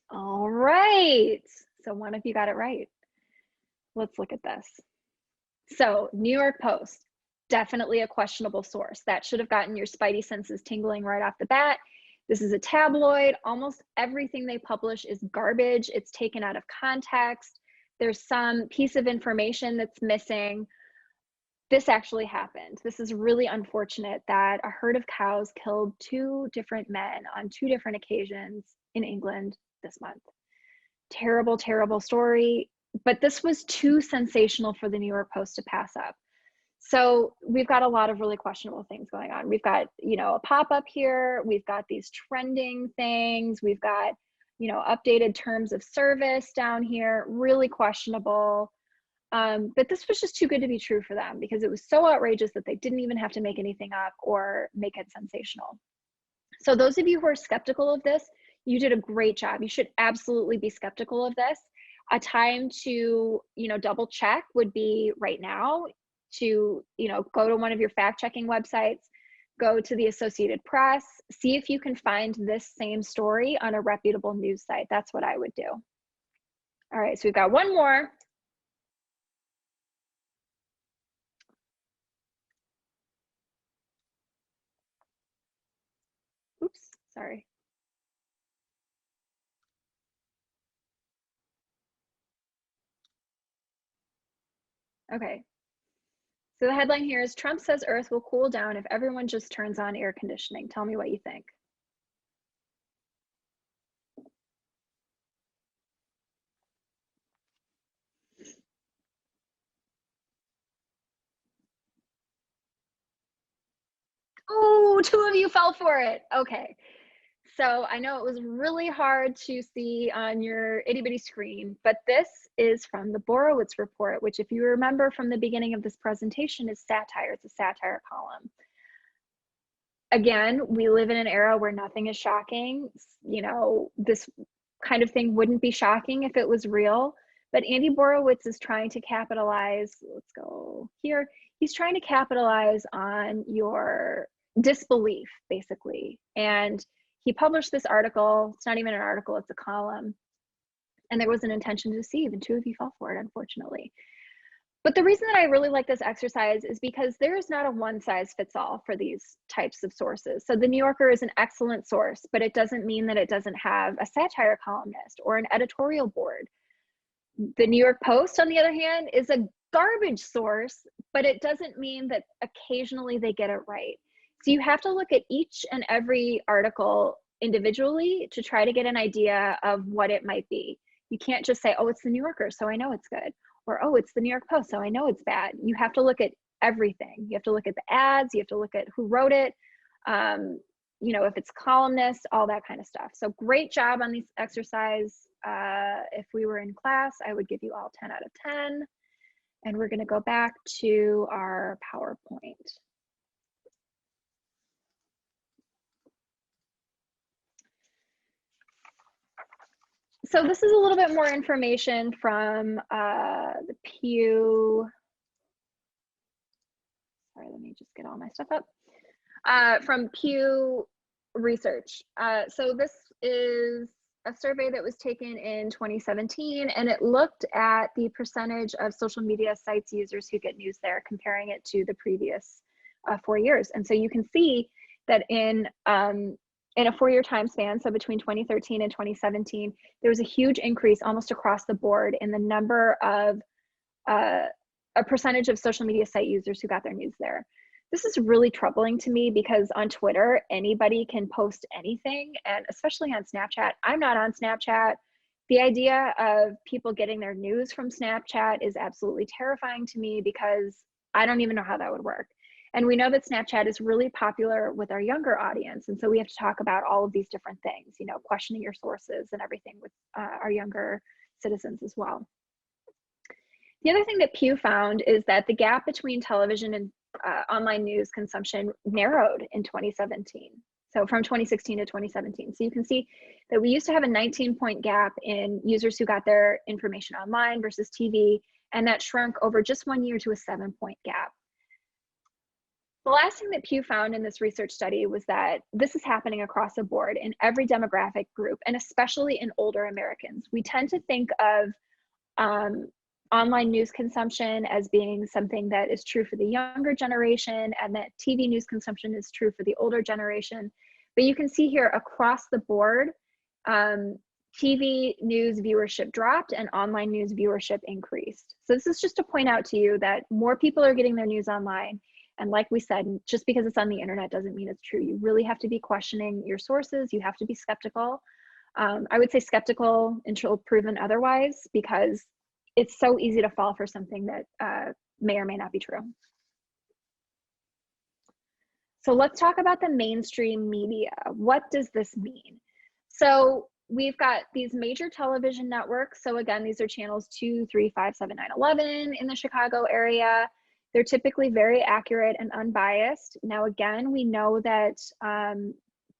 All right. So one of you got it right. Let's look at this. So New York Post, definitely a questionable source. That should have gotten your spidey senses tingling right off the bat. This is a tabloid. Almost everything they publish is garbage. It's taken out of context. There's some piece of information that's missing. This actually happened. This is really unfortunate that a herd of cows killed two different men on two different occasions in England this month. Terrible, terrible story. But this was too sensational for the New York Post to pass up. So we've got a lot of really questionable things going on. We've got, a pop-up here. We've got these trending things. We've got, updated terms of service down here, really questionable. But this was just too good to be true for them because it was so outrageous that they didn't even have to make anything up or make it sensational. So those of you who are skeptical of this, you did a great job. You should absolutely be skeptical of this. A time to, double check would be right now to, go to one of your fact-checking websites, go to the Associated Press, see if you can find this same story on a reputable news site. That's what I would do. All right, so we've got one more. Oops, sorry. Okay. So the headline here is Trump says Earth will cool down if everyone just turns on air conditioning. Tell me what you think. Oh, 2 of you fell for it. Okay. So I know it was really hard to see on your itty bitty screen, but this is from the Borowitz report, which if you remember from the beginning of this presentation is satire. It's a satire column. Again, we live in an era where nothing is shocking. You know, this kind of thing wouldn't be shocking if it was real, but Andy Borowitz is trying to capitalize, let's go here. He's trying to capitalize on your disbelief, basically. And he published this article. It's not even an article, it's a column. And there was an intention to deceive, and 2 of you fell for it, unfortunately. But the reason that I really like this exercise is because there is not a one size fits all for these types of sources. So the New Yorker is an excellent source, but it doesn't mean that it doesn't have a satire columnist or an editorial board. The New York Post, on the other hand, is a garbage source, but it doesn't mean that occasionally they get it right. So you have to look at each and every article individually to try to get an idea of what it might be. You can't just say, oh, it's the New Yorker, so I know it's good. Or, oh, it's the New York Post, so I know it's bad. You have to look at everything. You have to look at the ads, you have to look at who wrote it, you know, if it's columnists, all that kind of stuff. So great job on this exercise. If we were in class, I would give you all 10 out of 10. And we're gonna go back to our PowerPoint. So this is a little bit more information from the Pew. Sorry, let me just get all my stuff up. From Pew Research. So this is a survey that was taken in 2017, and it looked at the percentage of social media sites users who get news there, comparing it to the previous 4 years. And so you can see that in a 4-year time span, so between 2013 and 2017, there was a huge increase almost across the board in the number of a percentage of social media site users who got their news there. This is really troubling to me because on Twitter, anybody can post anything, and especially on Snapchat. I'm not on Snapchat. The idea of people getting their news from Snapchat is absolutely terrifying to me because I don't even know how that would work. And we know that Snapchat is really popular with our younger audience. And so we have to talk about all of these different things, you know, questioning your sources and everything with our younger citizens as well. The other thing that Pew found is that the gap between television and online news consumption narrowed in 2017. So from 2016 to 2017. So you can see that we used to have a 19-point gap in users who got their information online versus TV, and that shrunk over just 1 year to a 7-point gap. The last thing that Pew found in this research study was that this is happening across the board in every demographic group, and especially in older Americans. We tend to think of online news consumption as being something that is true for the younger generation, and that TV news consumption is true for the older generation. But you can see here across the board, TV news viewership dropped and online news viewership increased. So this is just to point out to you that more people are getting their news online. And like we said, just because it's on the internet doesn't mean it's true. You really have to be questioning your sources. You have to be skeptical. I would say skeptical until proven otherwise, because it's so easy to fall for something that may or may not be true. So let's talk about the mainstream media. What does this mean? So we've got these major television networks. So again, these are channels 2, 3, 5, 7, 9, 11 in the Chicago area. They're typically very accurate and unbiased. Now, again, we know that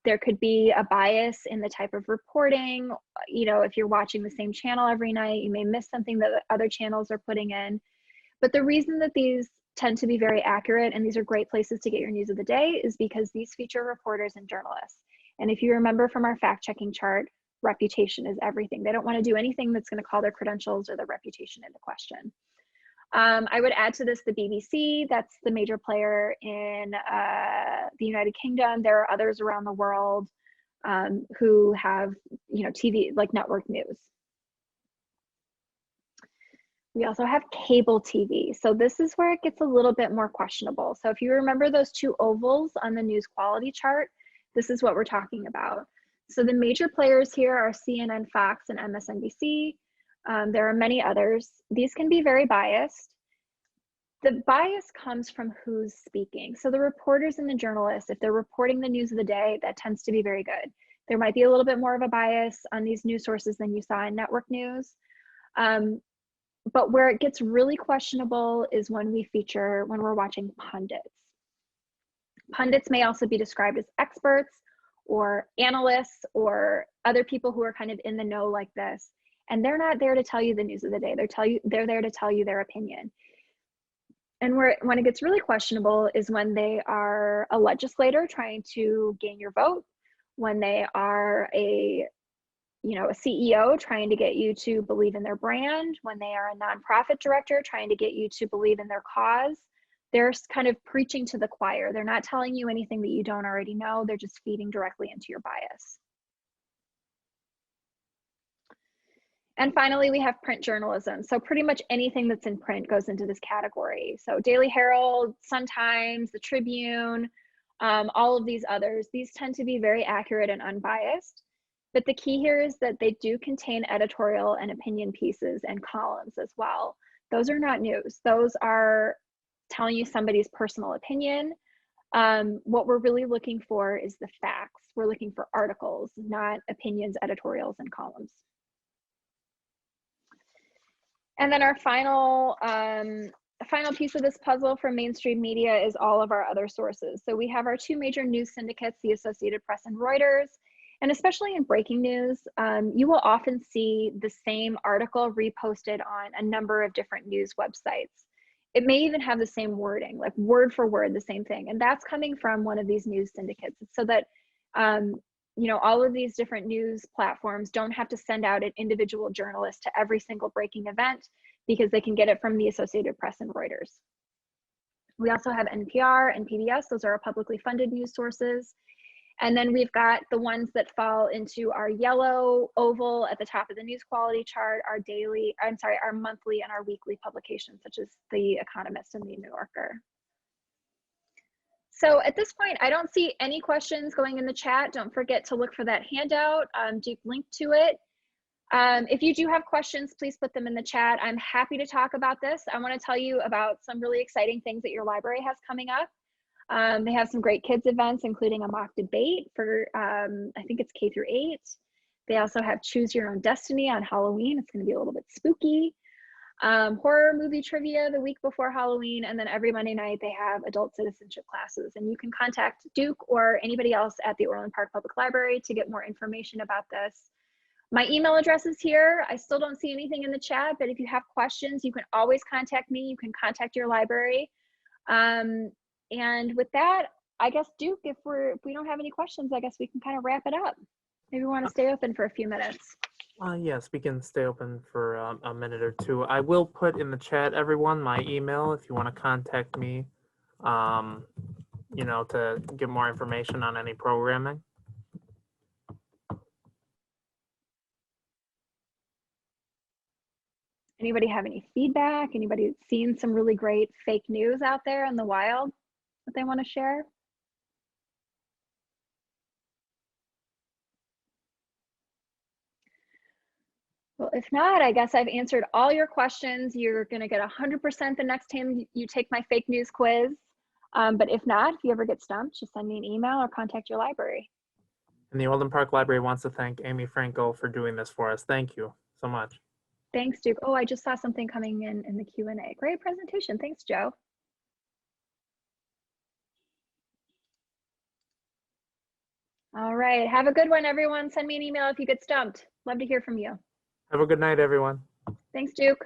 there could be a bias in the type of reporting. You know, if you're watching the same channel every night, you may miss something that other channels are putting in. But the reason that these tend to be very accurate, and these are great places to get your news of the day, is because these feature reporters and journalists. And if you remember from our fact-checking chart, reputation is everything. They don't want to do anything that's going to call their credentials or their reputation into question. I would add to this the BBC. That's the major player in the United Kingdom. There are others around the world who have, you know, TV, like network news. We also have cable TV. So this is where it gets a little bit more questionable. So if you remember those 2 ovals on the news quality chart, this is what we're talking about. So the major players here are CNN, Fox, and MSNBC. There are many others. These can be very biased. The bias comes from who's speaking. So the reporters and the journalists, if they're reporting the news of the day, that tends to be very good. There might be a little bit more of a bias on these news sources than you saw in network news. But where it gets really questionable is when we're watching pundits. Pundits may also be described as experts or analysts or other people who are kind of in the know like this. And they're not there to tell you the news of the day. They're there to tell you their opinion. And when it gets really questionable is when they are a legislator trying to gain your vote, when they are a CEO trying to get you to believe in their brand, when they are a nonprofit director trying to get you to believe in their cause. They're kind of preaching to the choir. They're not telling you anything that you don't already know. They're just feeding directly into your bias. And finally, we have print journalism. So pretty much anything that's in print goes into this category. So Daily Herald, Sun-Times, the Tribune, all of these others, these tend to be very accurate and unbiased. But the key here is that they do contain editorial and opinion pieces and columns as well. Those are not news. Those are telling you somebody's personal opinion. What we're really looking for is the facts. We're looking for articles, not opinions, editorials, and columns. And then our final piece of this puzzle from mainstream media is all of our other sources. So we have our two major news syndicates, the Associated Press and Reuters. And especially in breaking news, you will often see the same article reposted on a number of different news websites. It may even have the same wording, like word for word, the same thing. And that's coming from one of these news syndicates, so that all of these different news platforms don't have to send out an individual journalist to every single breaking event, because they can get it from the Associated Press and Reuters. We also have NPR and PBS. Those are our publicly funded news sources. And then we've got the ones that fall into our yellow oval at the top of the news quality chart, our monthly and our weekly publications, such as The Economist and The New Yorker. So at this point, I don't see any questions going in the chat. Don't forget to look for that handout. Duke linked to it. If you do have questions, please put them in the chat. I'm happy to talk about this. I want to tell you about some really exciting things that your library has coming up. They have some great kids events, including a mock debate for, I think it's K through 8. They also have Choose Your Own Destiny on Halloween. It's going to be a little bit spooky. Horror movie trivia the week before Halloween, and then every Monday night they have adult citizenship classes. And you can contact Duke or anybody else at the Orland Park Public Library to get more information about this. My email address is here. I still don't see anything in the chat, but if you have questions, you can always contact me. You can contact your library. And with that, I guess, Duke, if we don't have any questions, I guess we can kind of wrap it up. Maybe we want to stay open for a few minutes. Yes, we can stay open for a minute or two. I will put in the chat, everyone, my email if you want to contact me, to get more information on any programming. Anybody have any feedback? Anybody seen some really great fake news out there in the wild that they want to share? Well, if not, I guess I've answered all your questions. You're going to get 100% the next time you take my fake news quiz. But if not, if you ever get stumped, just send me an email or contact your library. And the Orland Park Library wants to thank Amy Franco for doing this for us. Thank you so much. Thanks, Duke. Oh, I just saw something coming in the Q&A. Great presentation. Thanks, Joe. All right. Have a good one, everyone. Send me an email if you get stumped. Love to hear from you. Have a good night, everyone. Thanks, Duke.